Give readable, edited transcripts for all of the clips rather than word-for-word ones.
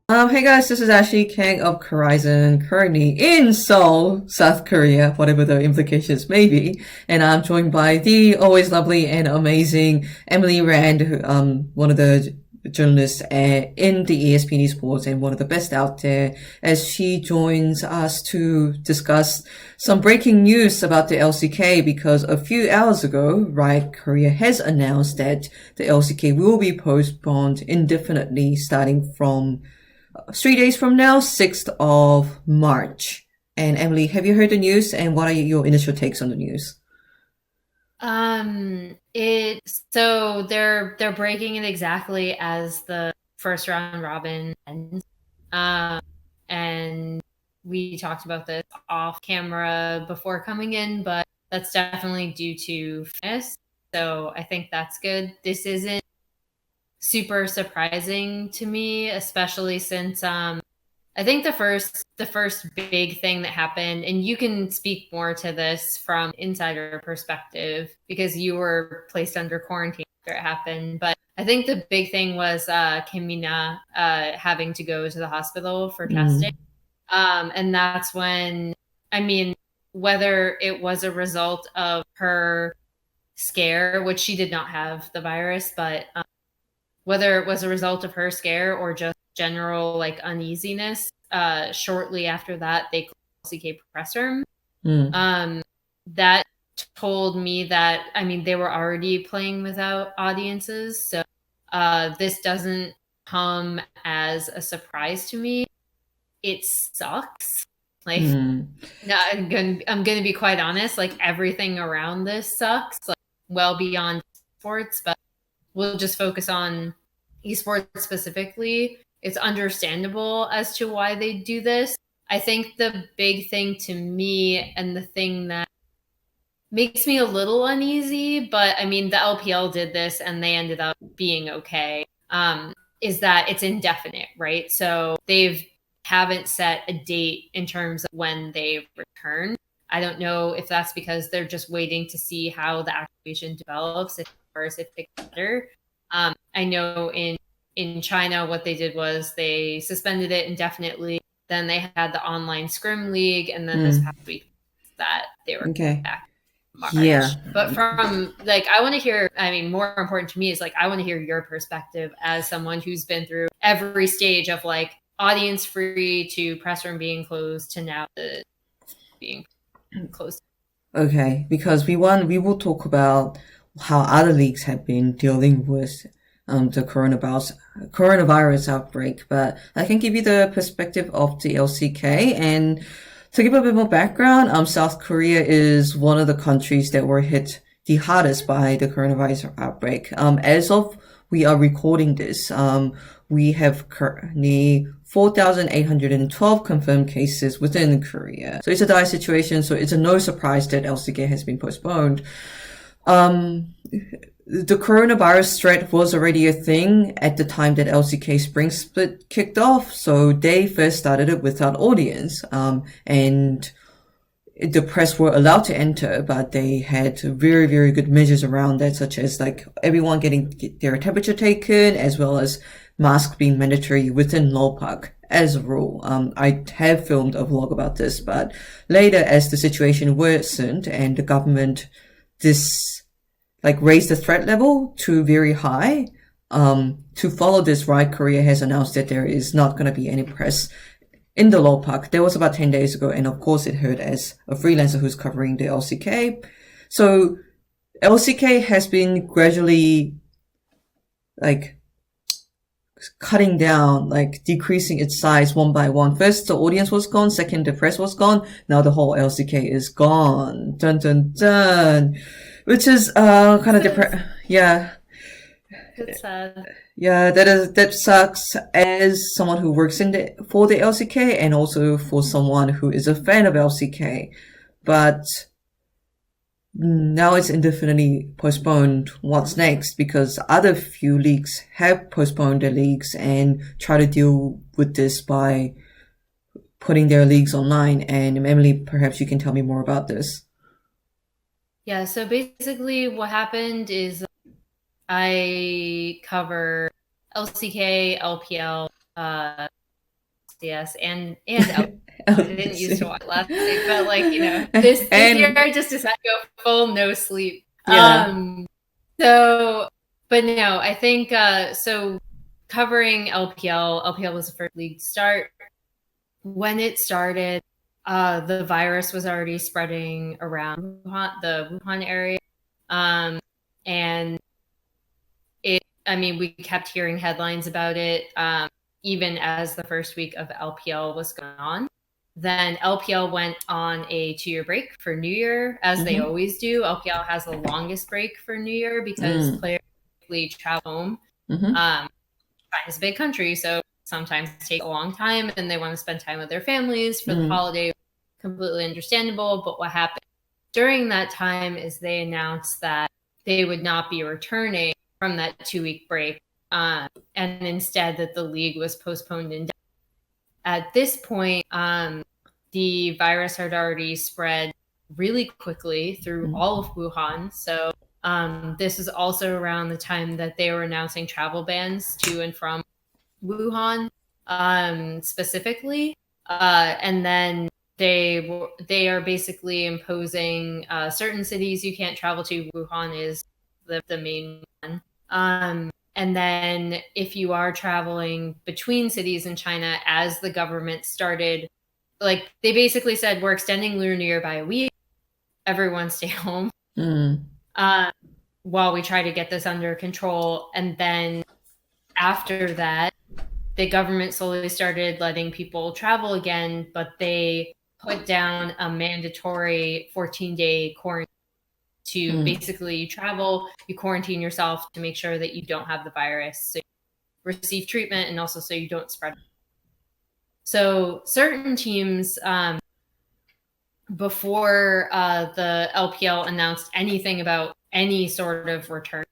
Hey guys, this is actually Kang of KORIZON, currently in Seoul, South Korea, whatever the implications may be. And I'm joined by the always lovely and amazing Emily Rand, one of the journalists in the ESPN Esports and one of the best out there, as she joins us to discuss some breaking news about the LCK because a few hours ago, right, Korea has announced that the LCK will be postponed indefinitely starting from 3 days from now, 6th of March. And Emily, have you heard the news and what are your initial takes on the news? It so they're breaking it exactly as the first round robin ends. Um, and we talked about this off camera before coming in, but that's definitely due to fitness. So I think that's good. This isn't super surprising to me, especially since I think the first big thing that happened, and you can speak more to this from insider perspective because you were placed under quarantine after it happened. But I think the big thing was Kim Mina having to go to the hospital for testing. Mm, And that's when, I mean, whether it was a result of her scare, which she did not have the virus, but whether it was a result of her scare or just general like uneasiness. Shortly after that, they closed the LCK press room. mm, Um, that told me that they were already playing without audiences, so this doesn't come as a surprise to me. It sucks. Like, mm. no, I'm gonna be quite honest. Like everything around this sucks. Like well beyond sports, but we'll just focus on esports specifically. It's understandable as to why they do this. I think the big thing to me and the thing that makes me a little uneasy, but I mean, the LPL did this and they ended up being okay, is that it's indefinite, right? So they've haven't set a date in terms of when they return. I don't know if that's because they're just waiting to see how the activation develops, or if it gets better. I know in China, what they did was they suspended it indefinitely. Then they had the online scrim league, and then this Mm. past week that they were Okay. back Yeah. March. But from like, I want to hear, more important to me is like, I want to hear your perspective as someone who's been through every stage of like audience free to press room being closed to now the being closed. Okay. Because we will talk about how other leagues have been dealing with the coronavirus outbreak, but I can give you the perspective of the LCK. And to give a bit more background, South Korea is one of the countries that were hit the hardest by the coronavirus outbreak. As of we are recording this, we have currently 4,812 confirmed cases within Korea. So it's a dire situation. So it's a no surprise that LCK has been postponed. Um, the coronavirus threat was already a thing at the time that LCK Spring Split kicked off. So they first started it without audience. And the press were allowed to enter, but they had very, very good measures around that, such as like everyone getting their temperature taken, as well as masks being mandatory within Lol Park as a rule. I have filmed a vlog about this, but later as the situation worsened and the government this like raised the threat level to very high. To follow this, right, Korea has announced that there is not going to be any press in the law park. That was about 10 days ago. And of course, it heard as a freelancer who's covering the LCK. So LCK has been gradually like cutting down, like decreasing its size one by one. First, the audience was gone. Second, the press was gone. Now the whole LCK is gone. Dun dun dun. Which is, kind of It's, different. Yeah. it's sad. Yeah, that sucks as someone who works in for the LCK and also for someone who is a fan of LCK. But now it's indefinitely postponed. What's next? Because other few leagues have postponed their leagues and try to deal with this by putting their leagues online. And Emily, perhaps you can tell me more about this. Yeah, so basically what happened is I cover LCK, LPL, LCS and I didn't used to watch last night, but like, you know, this year I just decided to go full no sleep. Yeah. So, but no, I think so. Covering LPL was the first league to start. When it started, the virus was already spreading around the Wuhan area, and I mean, we kept hearing headlines about it, even as the first week of LPL was going on. Then LPL went on a 2-year break for New Year, as they always do. LPL has the longest break for New Year because players typically travel home. China's a big country, so sometimes it takes a long time, and they want to spend time with their families for the holiday. Completely understandable. But what happened during that time is they announced that they would not be returning from that 2-week break, and instead that the league was postponed indefinitely. At this point, the virus had already spread really quickly through all of Wuhan. So this was also around the time that they were announcing travel bans to and from Wuhan, specifically, and then they are basically imposing certain cities you can't travel to. Wuhan is the main one. And then if you are traveling between cities in China, as the government started, like they basically said, we're extending Lunar New Year by a week. Everyone stay home while we try to get this under control. And then after that, the government slowly started letting people travel again, but they put down a mandatory 14-day quarantine to basically you travel, you quarantine yourself to make sure that you don't have the virus, so you receive treatment, and also so you don't spread it. So certain teams, before the LPL announced anything about any sort of return,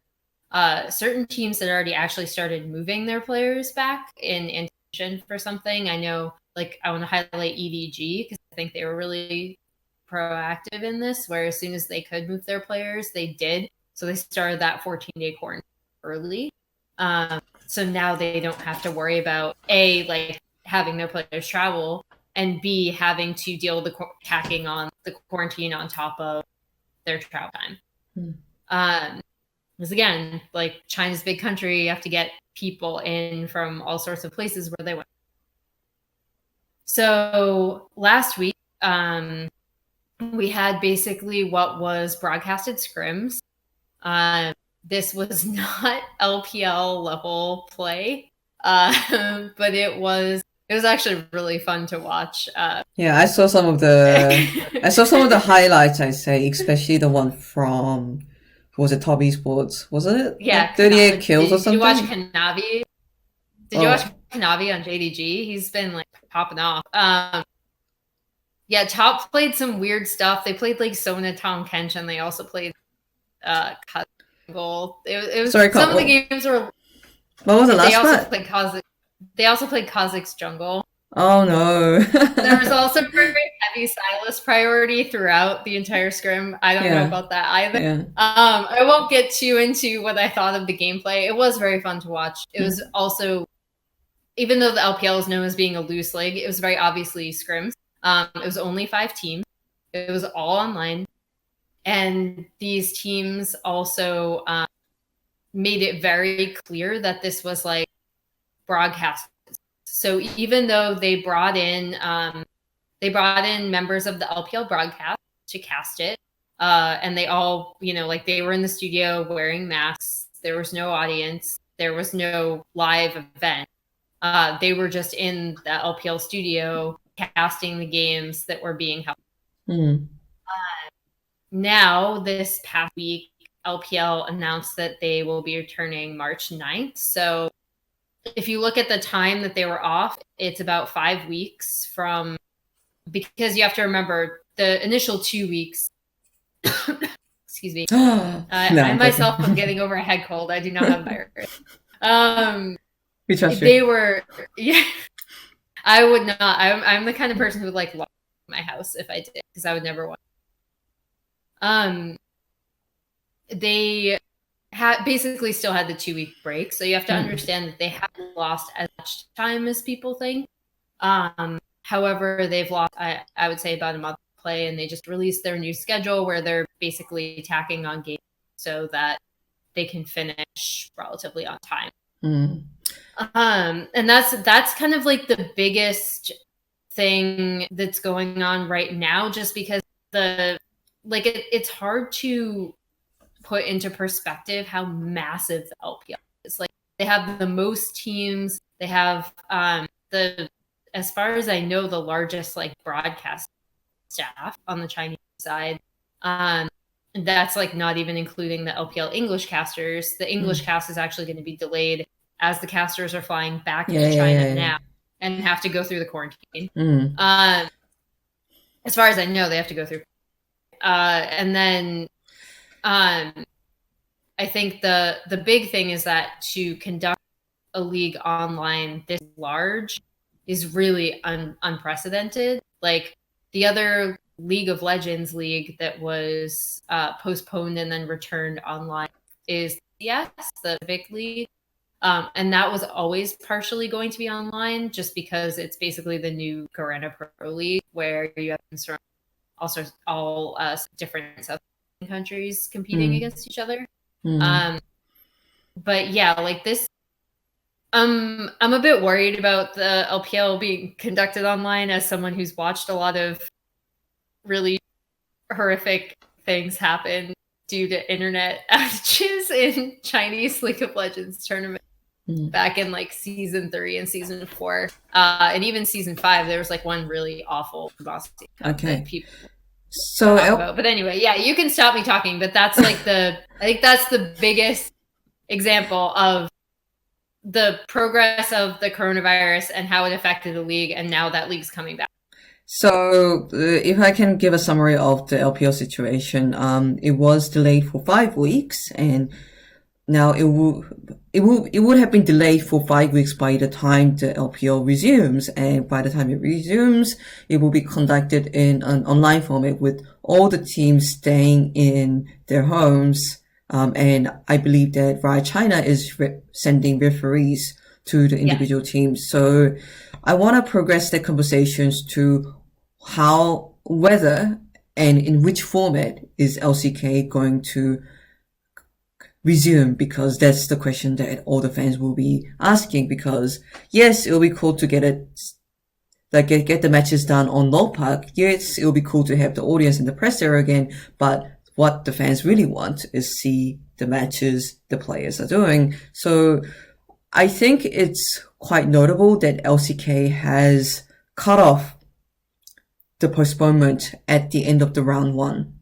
certain teams had already actually started moving their players back in anticipation for something. I know, like, I want to highlight EDG because I think they were really proactive in this, where as soon as they could move their players, they did. So they started that 14-day quarantine early. So now they don't have to worry about A, like having their players travel, and B, having to deal with the tacking on the quarantine on top of their travel time. Because again, like China's a big country, you have to get people in from all sorts of places where they went. So last week, we had basically what was broadcasted scrims. This was not LPL level play, but it was actually really fun to watch. Yeah, I saw some of the highlights, I'd say, especially the one from, was it Top Esports? Was it? Yeah, like 38 kills or something? Did you watch Kanavi? Did you watch Kanavi on JDG? He's been like popping off. Yeah, Top played some weird stuff. They played like Sona Tom Kench, and they also played Goal. It was Sorry, some of the games were. What was the last part? They also played Kazakh's jungle. Oh no. There was also very heavy Silas priority throughout the entire scrim. I don't know about that either. Yeah. I won't get too into what I thought of the gameplay. It was very fun to watch. It was also, even though the LPL is known as being a loose league, it was very obviously scrims. It was only 5 teams. It was all online. And these teams also made it very clear that this was like broadcast. So even though they brought in members of the LPL broadcast to cast it, and they all, like they were in the studio wearing masks. There was no audience. There was no live event. They were just in the LPL studio casting the games that were being held. Now, this past week, LPL announced that they will be returning March 9th. So if you look at the time that they were off, it's about 5 weeks from, because you have to remember the initial 2 weeks. Excuse me. I myself am getting over a head cold. I do not have a virus. We trust they you. were, yeah. I would not. I'm the kind of person who would like lock my house if I did, because I would never want. They basically still had the 2-week break, so you have to understand that they haven't lost as much time as people think. However, they've lost, I would say, about a month of play, and they just released their new schedule where they're basically tacking on games so that they can finish relatively on time. And that's kind of like the biggest thing that's going on right now, just because it's hard to put into perspective how massive the LPL is. Like, they have the most teams. They have as far as I know, the largest like broadcast staff on the Chinese side. That's like not even including the LPL English casters. The English cast is actually going to be delayed as the casters are flying back into China now and have to go through the quarantine. As far as I know, they have to go through. And then I think the big thing is that to conduct a league online this large is really unprecedented. Like, the other League of Legends league that was postponed and then returned online is the Civic League. And that was always partially going to be online, just because it's basically the new Garena Pro League, where you have all different South American countries competing against each other. But yeah, like this, I'm a bit worried about the LPL being conducted online, as someone who's watched a lot of really horrific things happen due to internet outages in Chinese League of Legends tournament back in like season 3 and season 4, and even season 5. There was like one really awful boss that people talk about. But anyway, yeah, you can stop me talking. But that's like I think that's the biggest example of the progress of the coronavirus and how it affected the league, and now that league's coming back. So, if I can give a summary of the LPL situation, it was delayed for 5 weeks, and now it would have been delayed for 5 weeks by the time the LPL resumes, and by the time it resumes, it will be conducted in an online format with all the teams staying in their homes. And I believe that Riot China is sending referees to the individual teams. So I want to progress the conversations to whether and in which format is LCK going to resume, because that's the question that all the fans will be asking. Because yes, it'll be cool to get the matches done on LoPark. Yes, it'll be cool to have the audience in the press area again, but what the fans really want is see the matches the players are doing. So I think it's quite notable that LCK has cut off the postponement at the end of the round 1.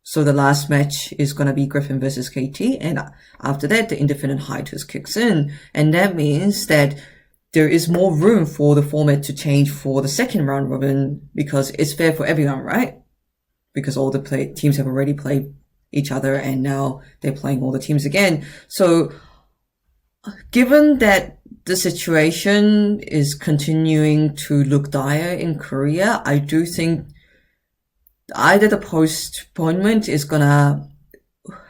So the last match is going to be Griffin versus KT, and after that, the indefinite hiatus kicks in. And that means that there is more room for the format to change for the second round robin, because it's fair for everyone, right? Because all the teams have already played each other, and now they're playing all the teams again. So given that the situation is continuing to look dire in Korea, I do think either the postponement is gonna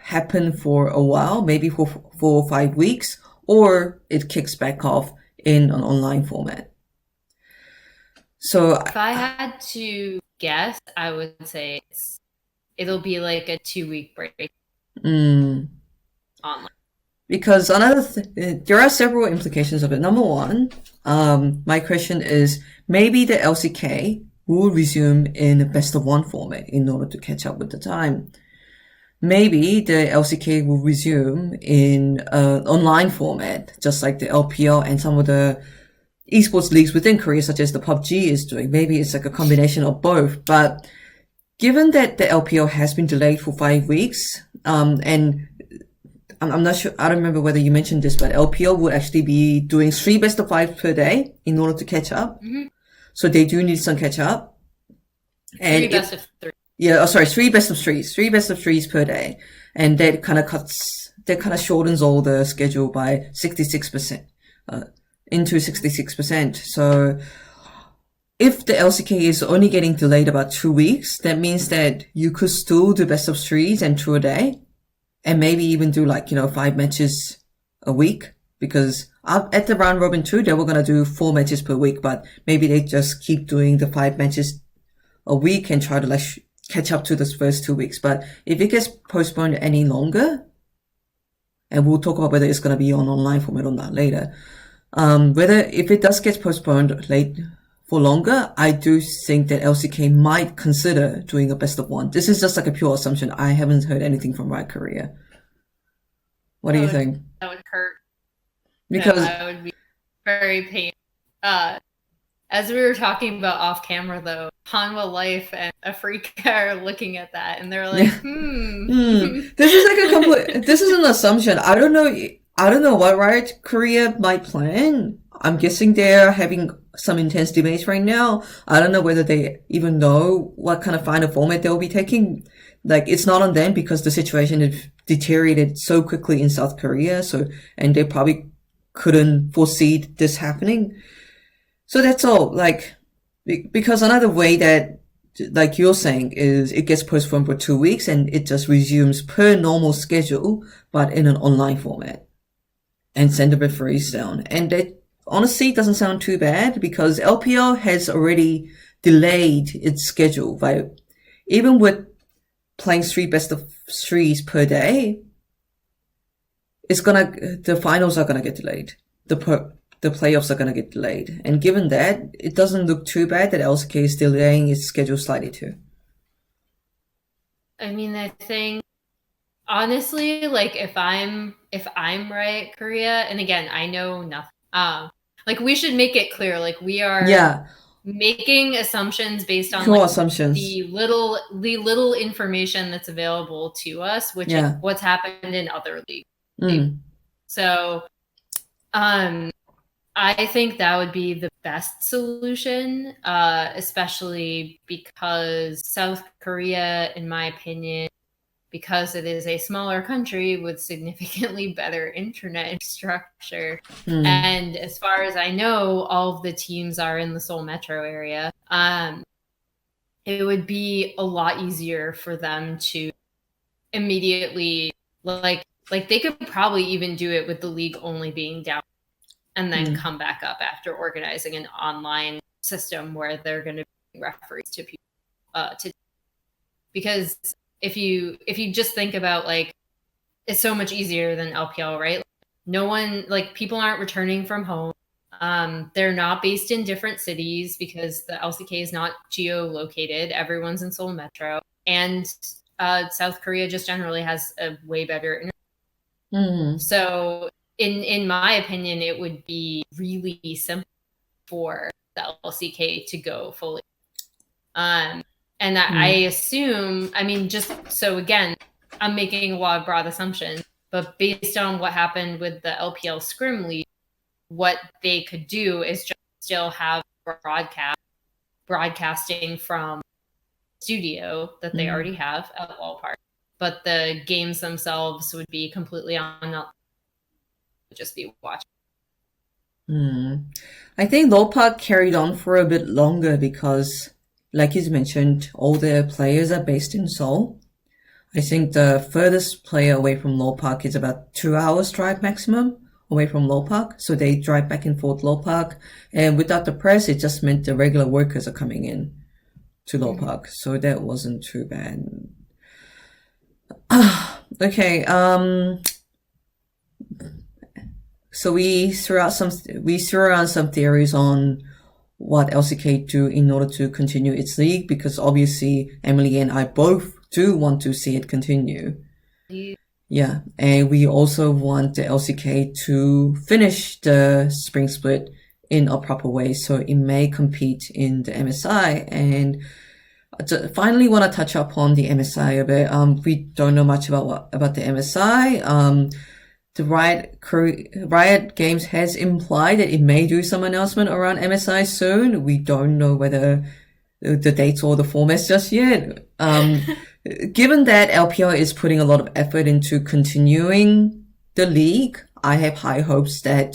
happen for a while, maybe for 4 or 5 weeks, or it kicks back off in an online format. So if I had to guess, I would say it'll be like a 2-week break online. Because there are several implications of it. Number one, my question is, maybe the LCK will resume in a best of 1 format in order to catch up with the time. Maybe the LCK will resume in an online format, just like the LPL and some of the esports leagues within Korea, such as the PUBG is doing. Maybe it's like a combination of both. But given that the LPL has been delayed for 5 weeks, and I'm not sure, I don't remember whether you mentioned this, but LPL will actually be doing 3 best of 5 per day in order to catch up. So they do need some catch up. And 3 best of 3. Yeah, 3 best of 3s. 3 best of 3s per day. And that kind of shortens all the schedule by 66%, into 66%. So if the LCK is only getting delayed about 2 weeks, that means that you could still do best of 3s and 2 a day, and maybe even do 5 matches a week because at the round robin too, they were gonna do 4 matches per week, but maybe they just keep doing the 5 matches a week and try to like catch up to those first 2 weeks. But if it gets postponed any longer, and we'll talk about whether it's gonna be on online format or not later. Whether if it does get postponed late for longer, I do think that LCK might consider doing a best of 1. This is just like a pure assumption. I haven't heard anything from Riot Korea. What do you think? That would hurt. Because that would be very painful. As we were talking about off camera, though, Hanwha Life and Afrika are looking at that, and they're like, This is like a complete. This is an assumption. I don't know what Riot Korea might plan. I'm guessing they're having some intense debates right now. I don't know whether they even know what kind of final format they'll be taking. Like, it's not on them because the situation had deteriorated so quickly in South Korea. And they probably couldn't foresee this happening. So that's all. Like, because another way that, like you're saying, is it gets postponed for 2 weeks and it just resumes per normal schedule, but in an online format, and send the referees down. And that honestly doesn't sound too bad because LPL has already delayed its schedule by, even with playing 3 best of 3s per day, the finals are gonna get delayed. The playoffs are gonna get delayed. And given that, it doesn't look too bad that LCK is delaying its schedule slightly too. I mean, I think honestly, like if I'm Riot Korea, and again, I know nothing. Like we should make it clear, like we are making assumptions based on like, assumptions. the little information that's available to us, which is what's happened in other leagues. So, I think that would be the best solution, especially because South Korea, in my opinion, because it is a smaller country with significantly better internet infrastructure. And as far as I know, all of the teams are in the Seoul metro area. It would be a lot easier for them to immediately, like they could probably even do it with the league only being down and then come back up after organizing an online system where they're going to be referees to people. Because if you just think about like, it's so much easier than LPL, right? No one, like people aren't returning from home. They're not based in different cities because the LCK is not geo-located. Everyone's in Seoul Metro. And South Korea just generally has a way better internet. So in my opinion, it would be really simple for the LCK to go fully. And I assume, I mean, just so again, I'm making a lot of broad assumptions, but based on what happened with the LPL Scrim League, what they could do is just still have broadcasting from studio that they already have at Wall Park, but the games themselves would be completely on, just be watching. I think Lord Park carried on for a bit longer because, like you mentioned, all their players are based in Seoul. I think the furthest player away from Lord Park is about 2 hours drive maximum away from Lord Park. So they drive back and forth Lord Park. And without the press, it just meant the regular workers are coming in to Lord Park. So that wasn't too bad. Okay. So we threw around some theories on what LCK do in order to continue its league, because obviously Emily and I both do want to see it continue. Yeah, and we also want the LCK to finish the Spring Split in a proper way, so it may compete in the MSI. And finally want to touch upon the MSI a bit. We don't know much about the MSI. The Riot Games has implied that it may do some announcement around MSI soon. We don't know whether the dates or the formats just yet. Given that LPL is putting a lot of effort into continuing the league, I have high hopes that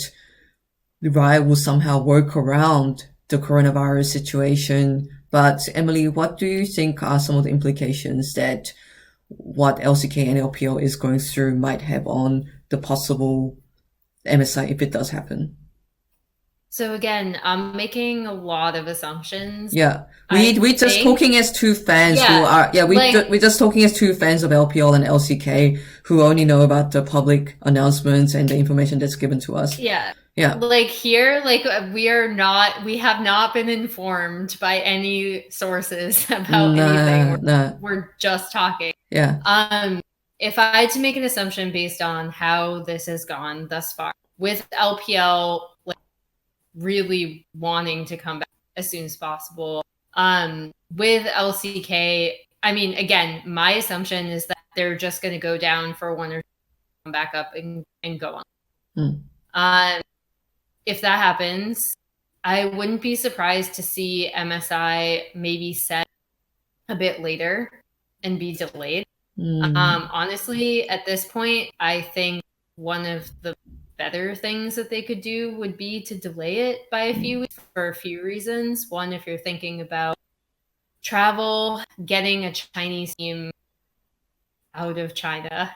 Riot will somehow work around the coronavirus situation. But Emily, what do you think are some of the implications that what LCK and LPL is going through might have on the possible MSI if it does happen? So again, I'm making a lot of assumptions. Yeah, I we just think, talking as two fans who yeah, are like we just talking as two fans of LPL and LCK who only know about the public announcements and the information that's given to us. yeah. Yeah, Like here, like we have not been informed by any sources about anything. nah, nah, We're just talking. yeah, If I had to make an assumption based on how this has gone thus far, with LPL like really wanting to come back as soon as possible, with LCK, I mean, again, my assumption is that they're just going to go down for one or two, come back up and go on. mm, Um, if that happens, I wouldn't be surprised to see MSI maybe set a bit later and be delayed. mm, Honestly, at this point, I think one of the better things that they could do would be to delay it by a few weeks for a few reasons. One, if you're thinking about travel, getting a Chinese team out of China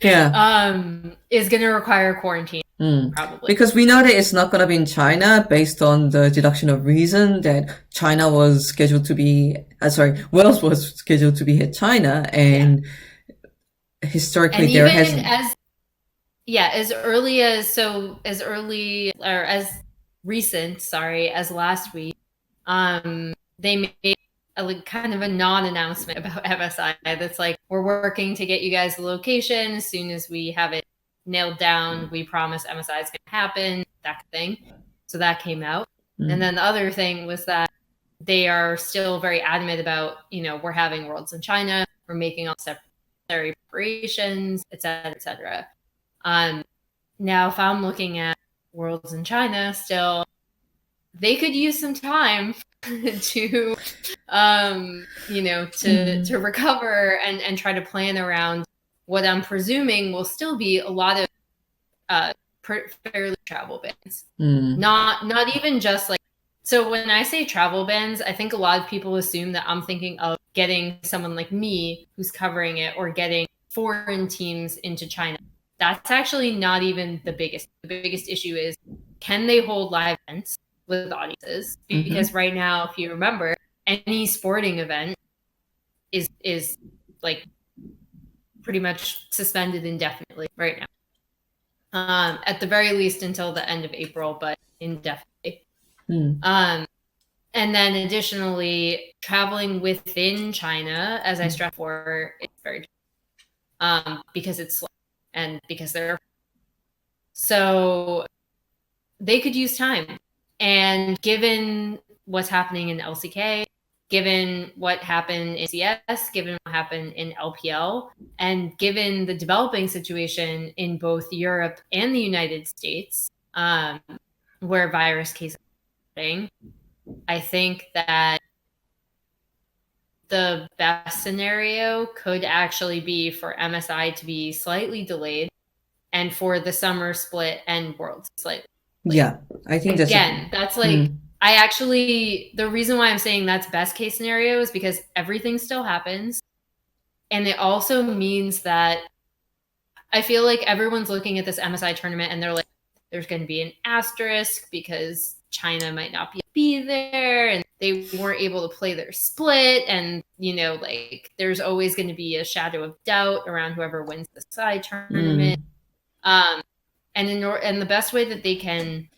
yeah. is going to require quarantine, Mm. probably. Because we know that it's not going to be in China based on the deduction of reason that China was scheduled to be, Wales was scheduled to be hit China, and historically And there even hasn't. as recent, as last week, they made a like kind of a non-announcement about MSI that's like, we're working to get you guys the location as soon as we have it nailed down. We promise MSI is going to happen, that kind of thing. So that came out. And then the other thing was that they are still very adamant about, we're having Worlds in China, we're making all separate preparations, et cetera, et cetera. Now, if I'm looking at Worlds in China, still, they could use some time to, to recover and try to plan around what I'm presuming will still be a lot of fairly travel bans. Not even just like, so when I say travel bans, I think a lot of people assume that I'm thinking of getting someone like me who's covering it or getting foreign teams into China. That's actually not even the biggest. The biggest issue is, can they hold live events with audiences? Because right now, if you remember, any sporting event is like pretty much suspended indefinitely right now. At the very least until the end of April, but indefinitely. And then additionally, traveling within China, as I stressed before, it's very because it's slow and because they're so they could use time. And given what's happening in LCK, given what happened in CS, given what happened in LPL, and given the developing situation in both Europe and the United States, where virus cases are happening, I think that the best scenario could actually be for MSI to be slightly delayed and for the summer split and Worlds slightly delayed. Yeah, I think that's like, the reason why I'm saying that's best case scenario is because everything still happens. And it also means that I feel like everyone's looking at this MSI tournament and they're like, there's going to be an asterisk because China might not be there and they weren't able to play their split. And, like there's always going to be a shadow of doubt around whoever wins the side tournament. And the best way that they can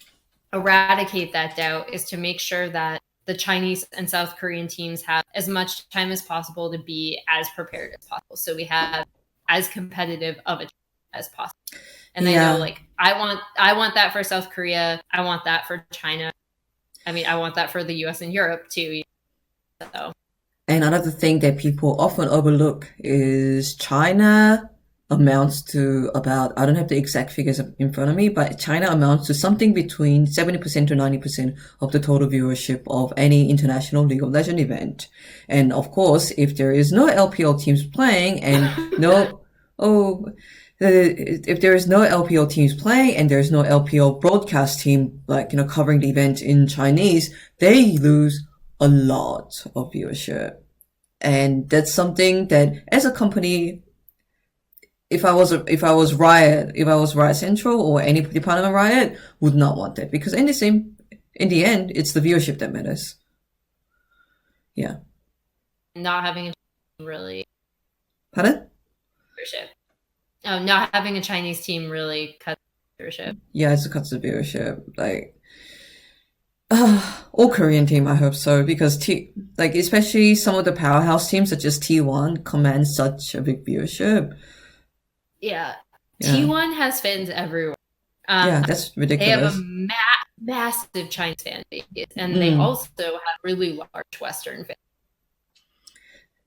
eradicate that doubt is to make sure that the Chinese and South Korean teams have as much time as possible to be as prepared as possible. So we have as competitive of a as possible. And I know, like, I want that for South Korea. I want that for China. I mean, I want that for the US and Europe too. So. And another thing that people often overlook is China amounts to about, I don't have the exact figures in front of me, but China amounts to something between 70% to 90% of the total viewership of any international League of Legends event. And of course, if there is no LPL teams playing and if there is no LPL teams playing and there's no LPL broadcast team, covering the event in Chinese, they lose a lot of viewership. And that's something that as a company, if I was Riot Central or any department of Riot, would not want that, because in the end, it's the viewership that matters. Yeah. Not having a really Pardon? viewership. Oh, not having a Chinese team really cuts viewership. Yeah, it's a cut to viewership. Like, all Korean team, I hope so, because especially some of the powerhouse teams such as T1 command such a big viewership. Yeah. Yeah. T1 has fans everywhere. Yeah, that's They have ridiculous. a massive Chinese fan base, and they also have really large Western fans.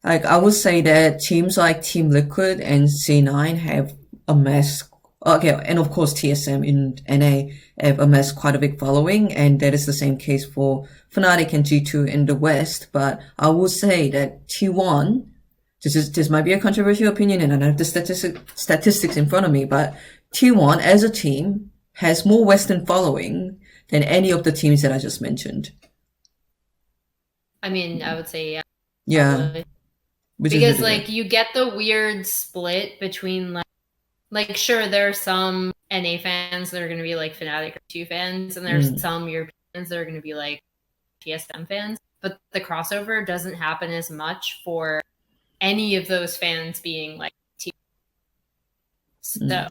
Like, I would say that teams like Team Liquid and C9 have amassed, okay, and of course TSM in NA have amassed quite a big following, and that is the same case for Fnatic and G2 in the West. But I would say that T1, this might be a controversial opinion, and I don't have the statistics in front of me, but T1 as a team has more Western following than any of the teams that I just mentioned. I mean, I would say Yeah. probably. Because like you get the weird split between like sure, there are some NA fans that are going to be like Fnatic or 2 fans, and there's some Europeans that are going to be like TSM fans, but the crossover doesn't happen as much for any of those fans being like T. So no,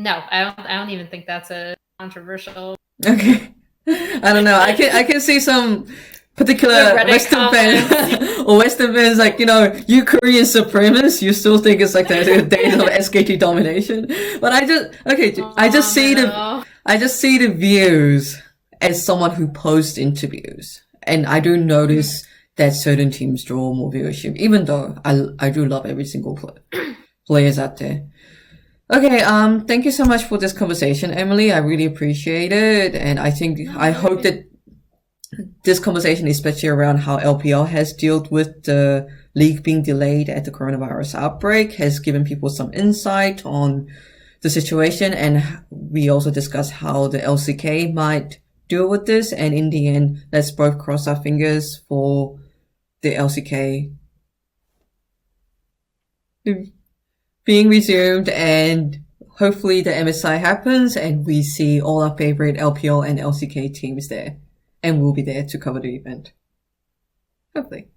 I don't even think that's a controversial. Okay. I don't know. I can see some particular Western fans or Western fans like, you Korean supremacists, you still think it's like the days of SKT domination. But I just see the views as someone who posts interviews, and I do notice that certain teams draw more viewership, even though I do love every single players out there. Okay, thank you so much for this conversation, Emily. I really appreciate it, and I hope that this conversation, especially around how LPL has dealt with the league being delayed at the coronavirus outbreak, has given people some insight on the situation, and we also discussed how the LCK might deal with this, and in the end, let's both cross our fingers for the LCK being resumed, and hopefully the MSI happens and we see all our favorite LPL and LCK teams there, and we'll be there to cover the event. Hopefully.